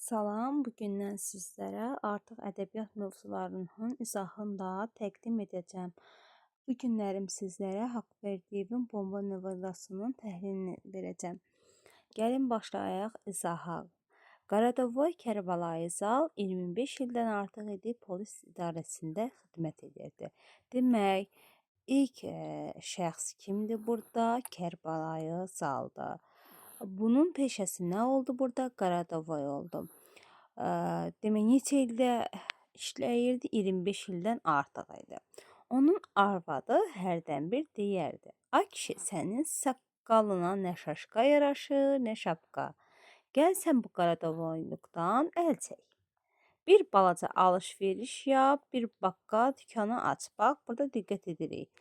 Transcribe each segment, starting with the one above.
Salam, bugündən sizlərə artıq ədəbiyyat mövzularının izahını da təqdim edəcəm. Bu günlərim sizlərə Haqverdiyevin Bomba novellasının təhlilini verəcəm. Gəlin başlayaq izaha. Qaradavoy Kərbəlayı Zal 25 ildən artıq idi polis idarəsində xidmət edirdi. Demək, ilk şəxs kimdir burada? Kərbəlayı Zaldır. Bunun peşəsi nə oldu burada? Qaradavoy oldu. Demək, neçə ildə işləyirdi? 25 ildən artıq idi. Onun arvadı hərdən bir deyərdi: "Ay kişi, sənin saqqalına nə şaşqa yaraşır, nə şapqa. Gəl sən bu qaradavoyluqdan əl çək. Bir balaca alış-veriş yap, bir baqqal dükanı aç." Bax, burada diqqət edirik.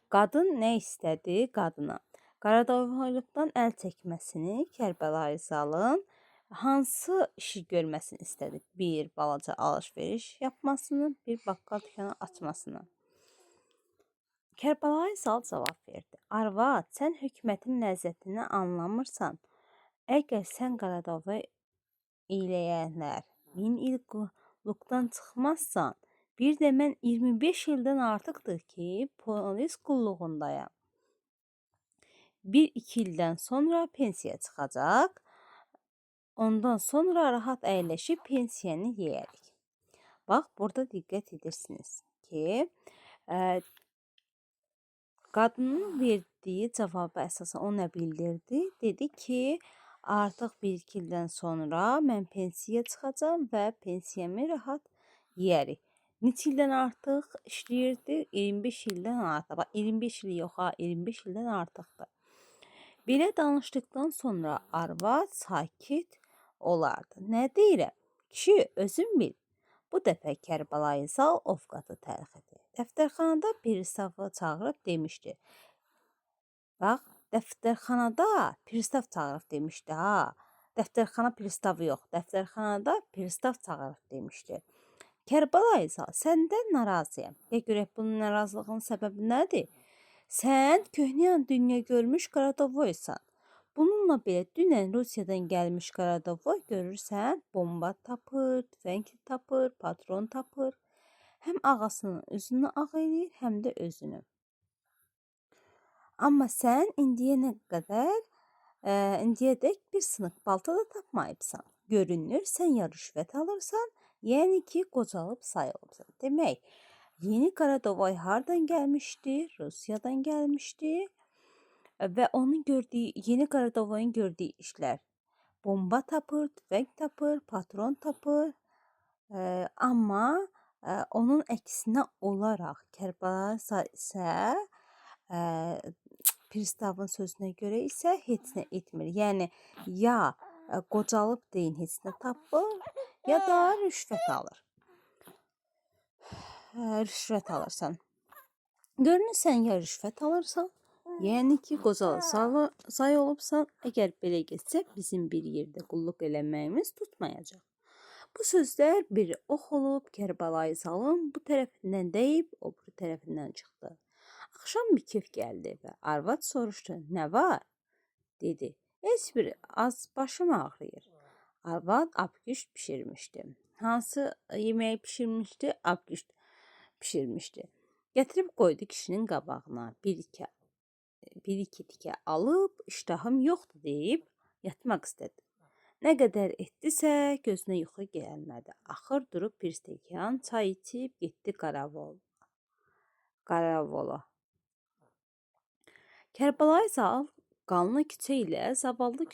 Qadın nə istədi qadına? Qaradavoyluqdan əl çəkməsini, Kərbəlayı Zalın hansı işi görməsini istədi? Bir balaca alış-veriş yapmasını, bir baqqal dükanı açmasını. Kərbəlayı Zal cavab verdi: "Arvad, sən hökumətin ləzzətini anlamırsan. Əgər sən Qaradavoy eləyənlər 1000 il qulluqdan çıxmazsan, bir də mən 25 ildən artıqdır ki, polis qulluğundayam. 1-2 ildən sonra pensiya çıxacaq. Ondan sonra rahat əyləşib pensiyəni yeyərik." Bax, burada diqqət edirsiniz ki, qadının verdiyi cavabı əsasən o nə bildirdi? Dedi ki, artıq 1-2 ildən sonra mən pensiya çıxacam və pensiyamı rahat yeyərik. Neçə ildən artıq işləyirdi? 25 ildən artıq. 25 il yox ha, 25 ildən artıqdır. Belə danışdıqdan sonra arvad sakit olardı. Nə deyirəm? Kişi, özün bil. Bu dəfə Kərbəlayı Zal ovqatı təlx edir. Dəftərxanada pristavı çağırıb demişdi. Bax, dəftərxanada pristav çağırıb demişdi ha. Dəftərxana pristavı yox, dəftərxanada pristav çağırıb demişdi. Kərbəlayı Zal, səndən narazıyam. Ya görək bunun narazılığının səbəbi nədir? Sən köhnə dünya görmüş Qaradavoysan. Bununla belə dünən Rusiyadan gəlmiş Qaradavoy görürsən, bomba tapır, tüfəng tapır, patron tapır. Həm ağasının üzünü ağ eləyir, həm də özünü. Amma sən indiyədək bir sınıq balta da tapmayıbsan. Görünür, sən ya rüşvət alırsan, yəni ki, qocalıb sayılıbsan. Demək, yeni Qaradavoy hardan gəlmişdi? Rusiyadan gəlmişdi. Və onun gördüyü, yeni Qaradavoyun gördüyü işlər bomba tapır, tüfəng tapır, patron tapır. Amma onun əksinə olaraq Kərbəlayı Zal isə pristavın sözünə görə isə heç nə etmir. Yəni, ya qocalıb deyin heç nə tapır, ya da rüşvət alır. Rüşvət alırsan. Görünür, sən ya rüşvət alırsan, yəni ki, qocalı say olubsan. Əgər belə getsə, bizim bir yerdə qulluq eləməyimiz tutmayacaq. Bu sözlər bir ox olub Kərbəlayı Zalın bu tərəfindən deyib, o bu tərəfindən çıxdı. Axşam bir kef gəldi və arvad soruşdu: "Nə var?" dedi. "Heç bir, az başım ağrıyır." Arvad abgüşt pişirmişdi. Hansı yeməyi pişirmişdi? Abgüşt pişirmişdi. Gətirib qoydu kişinin qabağına. Bir-iki tikə alıb, iştahım yoxdur deyib yatmaq istədi. Nə qədər etdisə, gözünə yuxu gəlmədi. Axır durub bir stəkan çay içib getdi Qaravola. Kərbəlayı Zal qanlı küçə ilə zavallı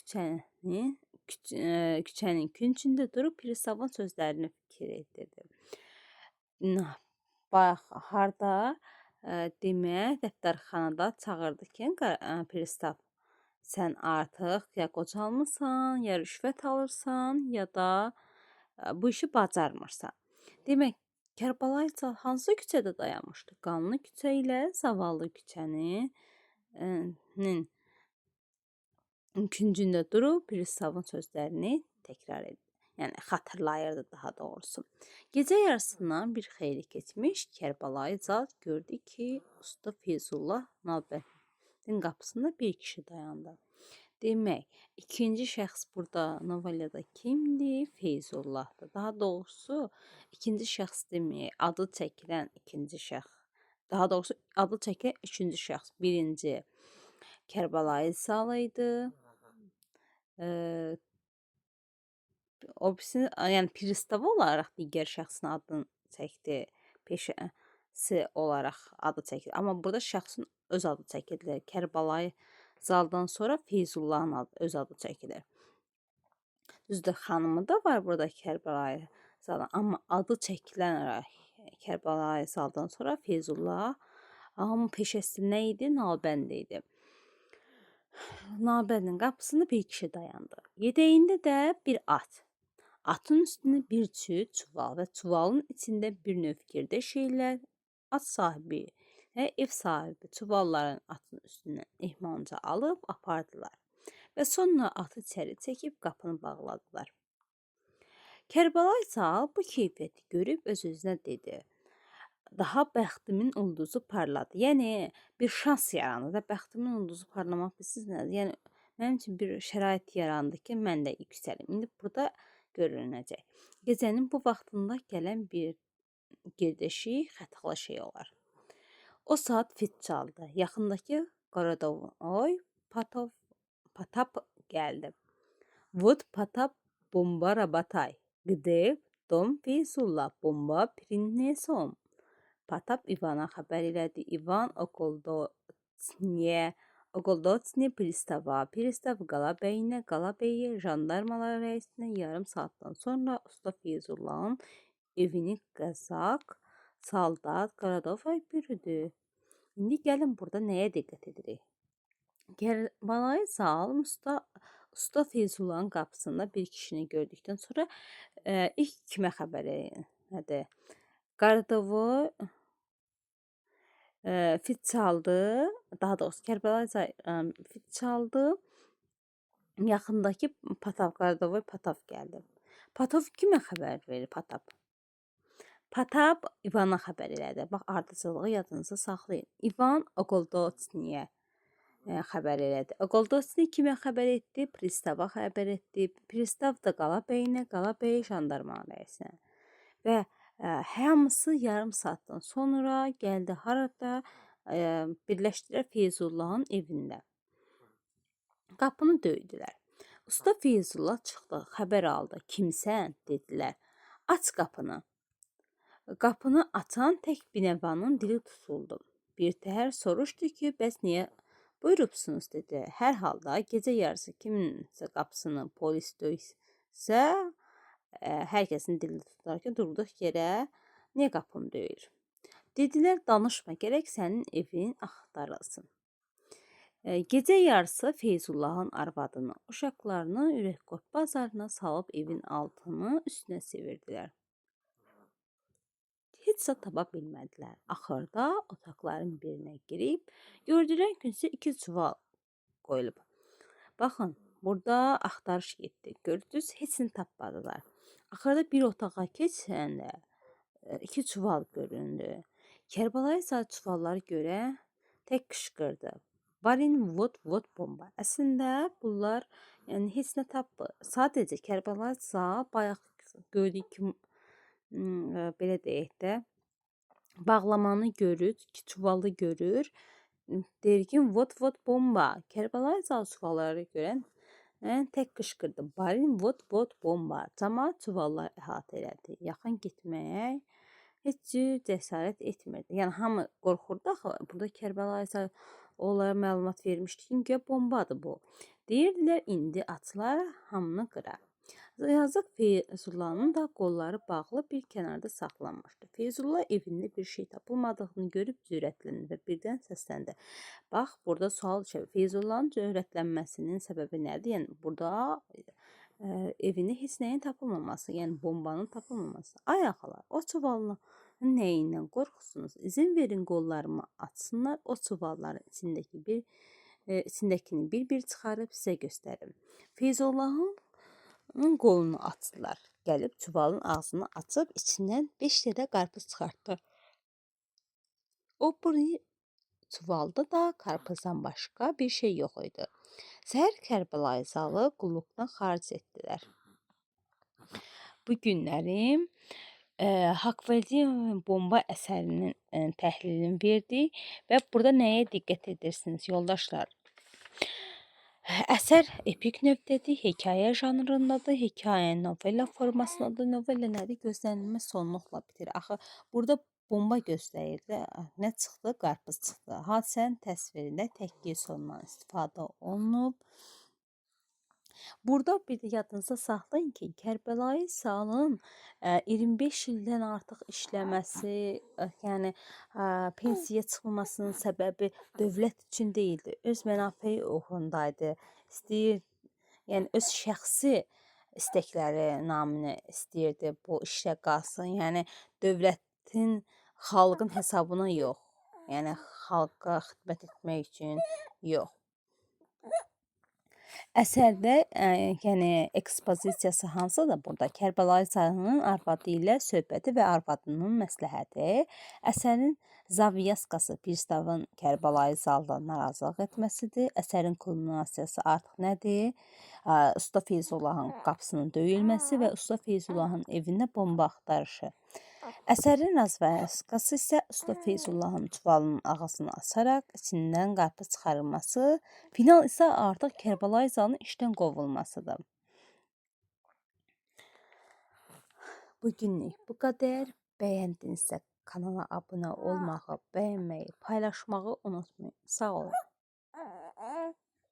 küçənin küncündə durub pristavın sözlərini fikir etdirdi. Bax, harda demək, dəftərxanada çağırdı ki, pristav, sən artıq ya qocalmısan, ya rüşvət alırsan, ya da bu işi bacarmırsan. Demək, Kərbəlayı Zal hansı küçədə dayanmışdı? Qanlı küçə ilə zavallı küçənin küncündə durub pristavın sözlərini təkrar edir. Yəni, xatırlayırdı daha doğrusu. Gecə yarısından bir xeyli keçmiş, Kərbəlayı Zal gördü ki, Usta Feyzullah Nalbəndin qapısında bir kişi dayandı. Demək, ikinci şəxs burada novelada kimdir? Feyzullahdır. Daha doğrusu ikinci şəxs demək, adı çəkilən ikinci şəxs. Daha doğrusu adı çəkilən üçüncü şəxs. Birinci Kərbəlayı Zal idi. Ee, O birisini, yəni pristav olaraq digər şəxsin adını çəkdi. Peşəsi olaraq adı çəkdi. Amma burada şəxsin öz adı çəkilir. Kərbəlayı Zaldan sonra Feyzullahın öz adı çəkilir. Düzdür, xanımı da var burada Kərbəlayı Zaldan. Amma adı çəkilən Kərbəlayı Zaldan sonra Feyzullah. Amma peşəsi nə idi? Nalbənd idi. Nabəndin qapısında bir kişi dayandı. Yedəyində də bir at. Atın üstünde bir çuval ve çuvalın içinde bir növ girdə şeyler. At sahibi ve ev sahibi çuvalların atın üstündən ehmalca alıb apardılar ve sonra atı içeri çekip qapını bağladılar. Kərbəlayı Zal bu keyfiyyəti görüb öz-özünə dedi: Daha bəxtimin ulduzu parladı. Yəni bir şans yarandı da bəxtimin ulduzu parlamaq bilirsiniz nədir? Yəni mənim üçün bir şərait yarandı ki, mən də yüksəlim. İndi burada görünəcək. Gecənin bu vaxtında gələn bir girdeşik xətalı şey olar. O saat fit çaldı. Yaxındakı Qaradovoy Patap gəldi. Vot Patap bomba rabatay. Gdev dom Feyzullah bomba prinnesom. Patap İvana xəbər elədi. İvan Okoldotsniyə pristava, pristav Qalabəyinə, Qalabəyə, jandarmalar rəisinə yarım saatdan sonra Usta Feyzullahın evini qəzaq, saldat, Qaradavoy bürüdü. İndi gəlin burada nəyə diqqət edirik? Kərbəlayı Zal Usta Feyzullahın qapısında bir kişini gördükdən sonra ilk kimə xəbər elədi? Qaradavoy fit çaldı, daha doğrusu Kərbəlayı Zal fit çaldı. Yaxındakı Qaradavoy Patap gəldi. Patap kimə xəbər verir? Patap İvana xəbər elədi. Bax, ardıcılığı yadınızda saxlayın. İvan Okoldotsniyə xəbər elədi. Okoldotsni kimə xəbər etdi? Pristava xəbər etdi. Pristav da Qalabəyinə, Qalabəy jandarma rəisinə. Və hamısı yarım saatdan sonra gəldi harada birləşdilər Feyzullahın evində. Qapını döydülər. Usta Feyzullah çıxdı, xəbər aldı. Kimsən? Dedilər. Aç qapını. Qapını açan tək binəvanın dili tutuldu. Bir təhər soruşdu ki, bəs niyə buyurubsunuz dedi. Hər halda gecə yarısı kiminsə qapısını polis döysə, hər kəsin dili tutar ki, durduq yerə niyə qapını döyür? Dedilər, danışma, gərək sənin evin axtarılsın. Gecə yarısı Feyzullahın arvadını, uşaqlarını Ürəkqot bazarına salıb evin altını üstünə sevirdilər. Heç də tapa bilmədilər. Axırda otaqların birinə girib, gördülər ki, 2 çuval qoyulub. Baxın, burada axtarış getdi. Gördünüz, heç nə tapmadılar. Axırda bir otağa keçəndə 2 çuval göründü. Kərbəlayı Zal çuvalları görə tək qışqırdı. Barin vot bomba. Əslində bunlar yəni heç nə tapmır. Sadəcə Kərbəlayı Zal bayaq gördük ki, belə deyək də, bağlamanı görür, ki çuvalı görür. Deyir ki, vot bomba. Kərbəlayı Zal çuvalları görən tək qışqırdı. Barin vot bomba. Camaat çuvallar əhatə elədi. Yaxın getməyə heç cəsarət etmirdi. Yəni hamı qorxurdu axı. Burada Kərbəlayı Zal onlara məlumat vermişdi ki, bombadır bu. Deyirdilər, indi atlar hamını qırar. Yazıq Feyzullahın da qolları bağlı bir kənarda saxlanmışdı. Feyzullah evində bir şey tapılmadığını görüb cürətləndi və birdən səsləndi. Bax, burada sual düşür. Feyzullahın cürətlənməsinin səbəbi nədir? Yəni burada evində heç nəyin tapılmaması, yəni bombanın tapılmaması. Ay axılar, o çuvalını nəyindən qorxusunuz? İzin verin qollarımı açsınlar. O çuvalların içindəkini bir-bir çıxarıb sizə göstərim. Feyzullahın qolunu açdılar. Gəlib çuvalın ağzını açıb içindən 5 dənə qarpız çıxartdı. O çuvalda da qarpızdan başqa bir şey yox idi. Səhər Kərbəlayı Zalı qulluqdan xaric etdilər. Bu günləri Haqverdiyevin bomba əsərinin təhlilini verdik və burada nəyə diqqət edirsiniz yoldaşlar? Əsər epik növdədir, hekayə janrındadır, hekayə novella formasındadır. Novella nədir? Gözlənilməz sonluqla bitir. Axı burada bomba gözləyirdi. Nə çıxdı? Qarpız çıxdı. Hadisənin təsvirində təkliyə sonundan istifadə olunub. Burada bir də yadınızda saxlayın ki, Kərbəlayı Salın 25 ildən artıq işləməsi, yəni pensiya çıxmamasının səbəbi dövlət üçün deyildi. Öz mənafeyi uğrundaydı. İstəyir, yəni öz şəxsi istəkləri naminə istəyirdi bu işlə qalsın. Yəni dövlətin, xalqın hesabına yox. Yəni xalqa xidmət etmək üçün yox. Əsərdə yəni ekspozisiyası hansıdır burada? Kərbəlayı Salının arvadı ilə söhbəti və arvadının məsləhəti, əsərin zavyaskası pristavın Kərbəlayı Zalıdan narazılıq etməsidir. Əsərin kulminasiyası artıq nədir? Usta Feyzullahın qapısının döyülməsi və Usta Feyzullahın evində bomba axtarışı. Əsərin razvayaskası isə Usta Feyzullahın çuvalının ağzını açaraq içindən qarpız çıxarılması, final isə artıq Kərbəlayı Zalının işdən qovulmasıdır. Bugünlük bu qədər. Bəyəndinizsə kanala abunə olmağı, bəyənməyi, paylaşmağı unutmayın. Sağ olun.